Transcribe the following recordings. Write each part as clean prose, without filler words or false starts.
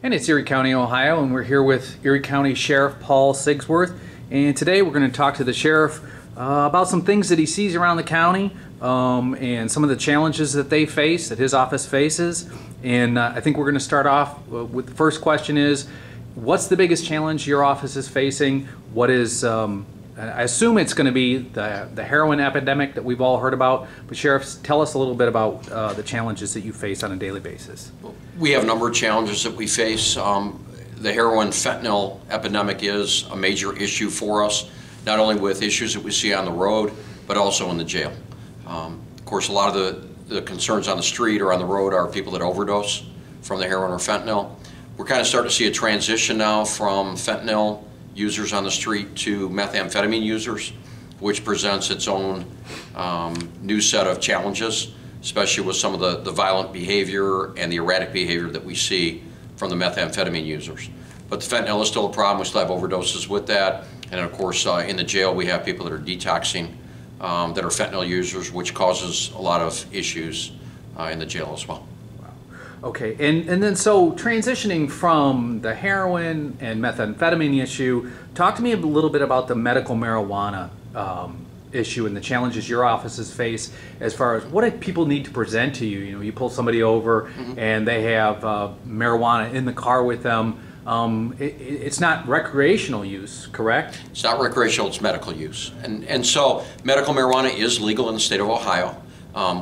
And it's Erie County, Ohio, and we're here with Erie County Sheriff Paul Sigsworth. And today we're going to talk to the sheriff about some things that he sees around the county and some of the challenges that they face, that his office faces. And I think we're going to start off with the first question is, what's the biggest challenge your office is facing? What is, I assume it's going to be the heroin epidemic that we've all heard about, but Sheriff, tell us a little bit about the challenges that you face on a daily basis. We have a number of challenges that we face. The heroin fentanyl epidemic is a major issue for us, not only with issues that we see on the road, but also in the jail. Of course, a lot of the concerns on the street or on the road are people that overdose from the heroin or fentanyl. We're kind of starting to see a transition now from fentanyl users on the street to methamphetamine users, which presents its own new set of challenges, especially with some of the violent behavior and the erratic behavior that we see from the methamphetamine users. But the fentanyl is still a problem. We still have overdoses with that. And of course, in the jail, we have people that are detoxing that are fentanyl users, which causes a lot of issues in the jail as well. Okay, and then so transitioning from the heroin and methamphetamine issue, talk to me a little bit about the medical marijuana issue and the challenges your offices face as far as what do people need to present to you. You know, you pull somebody over and they have marijuana in the car with them. It's not recreational use, correct? It's not recreational, it's medical use. And so medical marijuana is legal in the state of Ohio.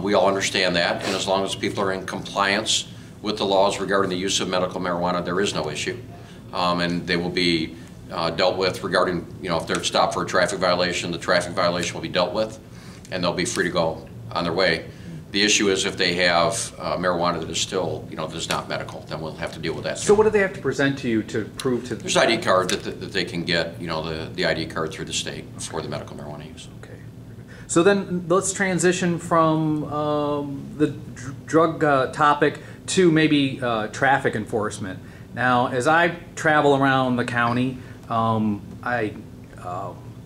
We all understand that, and as long as people are in compliance with the laws regarding the use of medical marijuana, there is no issue. And they will be dealt with regarding, you know, if they're stopped for a traffic violation, the traffic violation will be dealt with, and they'll be free to go on their way. The issue is if they have marijuana that is still, you know, that is not medical, then we'll have to deal with that. So what do they have to present to you to prove to? There's an ID card that they can get, you know, the ID card through the state for the medical marijuana use. Okay. So then let's transition from the drug topic to maybe traffic enforcement. Now, as I travel around the county, I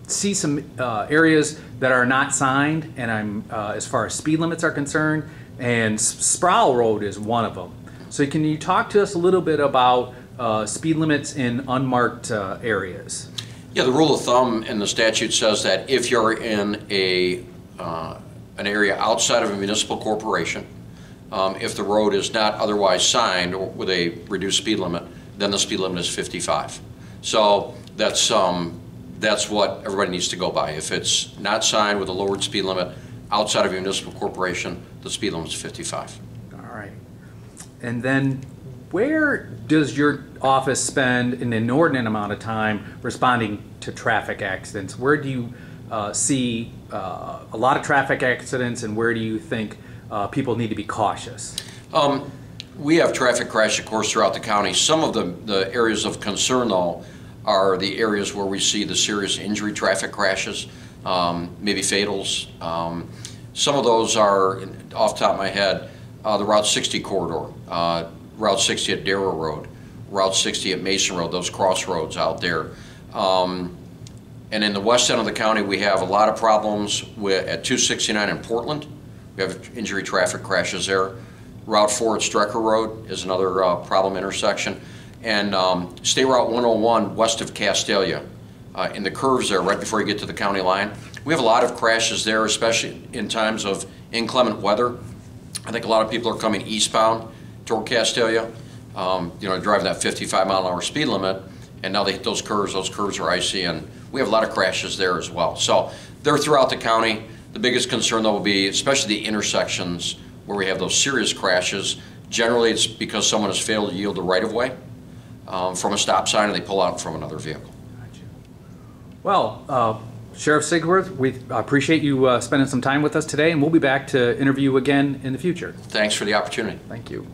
see some areas that are not signed, and I'm as far as speed limits are concerned, and Sproul Road is one of them. So can you talk to us a little bit about speed limits in unmarked areas? Yeah, the rule of thumb in the statute says that if you're in an area outside of a municipal corporation, if the road is not otherwise signed or with a reduced speed limit, then the speed limit is 55. So that's what everybody needs to go by. If it's not signed with a lowered speed limit outside of a municipal corporation, the speed limit is 55. All right. And then where does your office spend an inordinate amount of time responding to traffic accidents? Where do you see a lot of traffic accidents, and where do you think people need to be cautious? We have traffic crash, of course, throughout the county. Some of the areas of concern, though, are the areas where we see the serious injury traffic crashes, maybe fatals. Some of those are, off the top of my head, the Route 60 corridor, Route 60 at Darrow Road, Route 60 at Mason Road, those crossroads out there. And in the west end of the county, we have a lot of problems at 269 in Portland. We have injury traffic crashes there. Route 4 at Strecker Road is another problem intersection. And State Route 101 west of Castalia, in the curves there right before you get to the county line. We have a lot of crashes there, especially in times of inclement weather. I think a lot of people are coming eastbound toward Castalia, you know, driving that 55-mile-an-hour speed limit, and now they hit those curves. Those curves are icy, and we have a lot of crashes there as well. So they're throughout the county. The biggest concern, though, will be especially the intersections where we have those serious crashes. Generally, it's because someone has failed to yield the right-of-way from a stop sign, and they pull out from another vehicle. Gotcha. Well, Sheriff Sigsworth, we appreciate you spending some time with us today, and we'll be back to interview you again in the future. Thanks for the opportunity. Thank you.